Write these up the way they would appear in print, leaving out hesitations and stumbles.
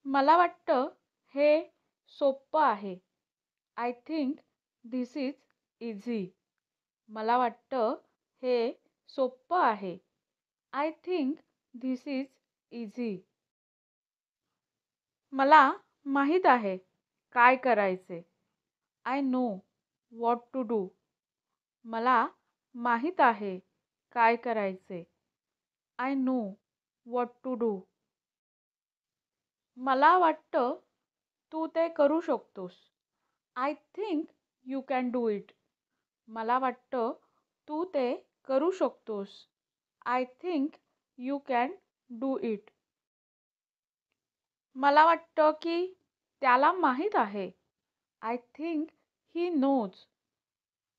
मला वाटतं हे सोपं आहे. I think this is easy. मला वाटतं हे सोपं आहे. I think this is easy. मला माहीत आहे काय करायचे. I know what to do. मला माहीत आहे काय करायचे. I know what to do. मला वाटतं तू ते करू शकतोस. I think you can do it. मला वाटतं तू ते करू शकतोस. I think you can do it. मला वाटतं की त्याला माहीत आहे. I think he knows.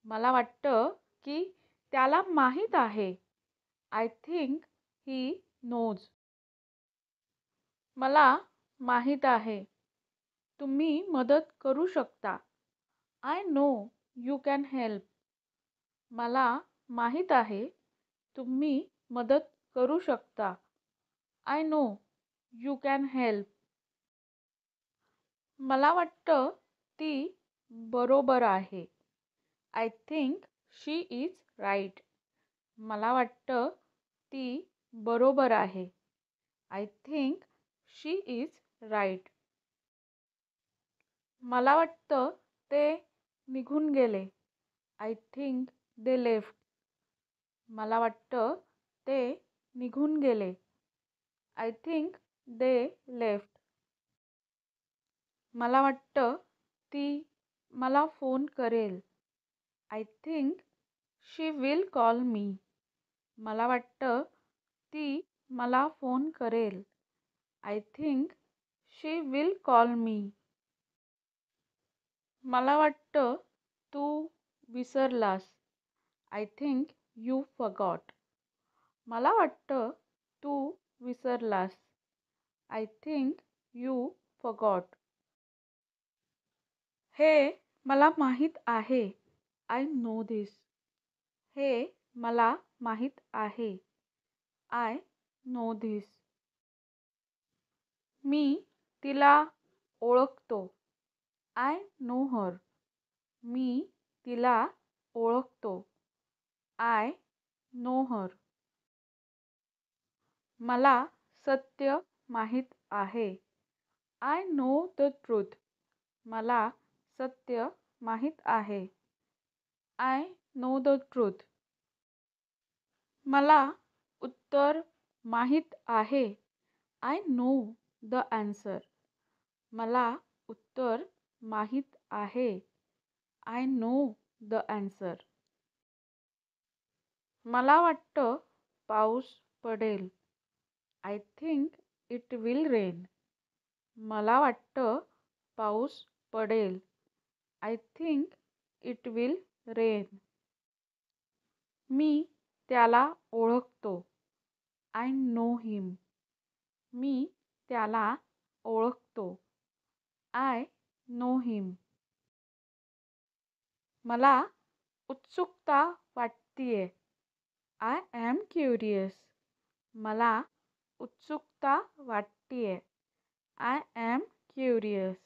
मला वाटतं की त्याला माहीत आहे. I think he knows. मला माहीत आहे. तुम्ही मदत करू शकता. I know you can help. मला माहीत आहे. तुम्ही मदत करू शकता. I know you can help. मला वाटतं ती बरोबर आहे. I think she is right. मला वाटतं ती बरोबर आहे. I think she is right. मला वाटतं ते निघून गेले. I think they left. मला वाटतं ते निघून गेले. I think they left. मला वाटतं ती मला फोन करेल. I think she will call me. मला वाटतं ती मला फोन करेल. I think she will call me. मला वाटतं तू विसरलास. I think you forgot. मला वाटतं तू विसरलास. I think you forgot. हे मला माहीत आहे. I know this. हे मला माहीत आहे. I know this. मी तिला ओळखतो. आय नो हर. मी तिला ओळखतो. I know her. मला सत्य माहीत आहे. I know the truth. मला सत्य माहीत आहे. I know the truth. मला उत्तर माहीत आहे. I know the answer. मला उत्तर माहीत आहे. I know the answer. मला वाटतं पाऊस पडेल. I think it will rain. मला वाटतं पाऊस पडेल. I think it will rain. मी त्याला ओळखतो. I know him. मी त्याला ओळखतो. I know him. मला उत्सुकता वाटतीये. I am curious. मला उत्सुकता वाटतीये. I am curious.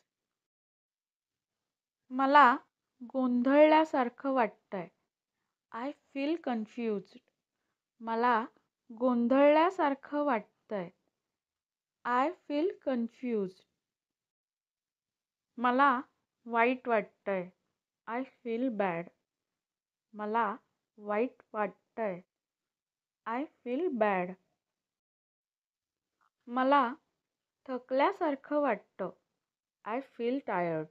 मला गोंधळल्यासारखं वाटतंय. I feel confused. मला गोंधळल्यासारखं वाटतंय. I feel confused. मला वाईट वाटतंय. I feel bad. मला वाईट वाटतंय. I feel bad. मला थकल्यासारखं वाटतं. I feel tired.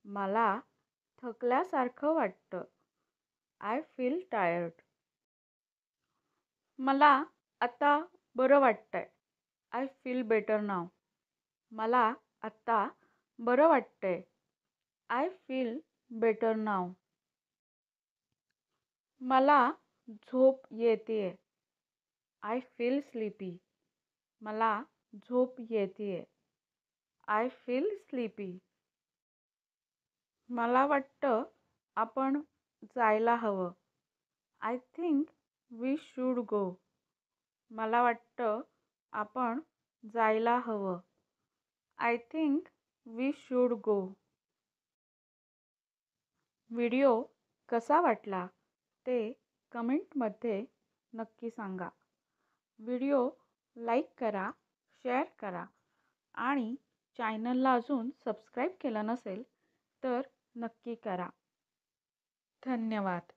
मला थकल्यासारखं वाटतं. I feel tired. मला आता बरं वाटतंय. आय फील बेटर नाव. मला आता बरं वाटतंय. आय फील बेटर नाव. मला झोप येतेय. I feel sleepy. मला झोप येतेय. I feel sleepy. मला वाटतं आपण जायला हवं. I think we should go. मला वाटतं आपण जायला हवं. I think we should go. Video कसा वाटला ते कमेंटमध्ये नक्की सांगा. व्हिडिओ लाईक करा, शेअर करा आणि चॅनलला अजून सबस्क्राईब केलं नसेल तर नक्की करा. धन्यवाद.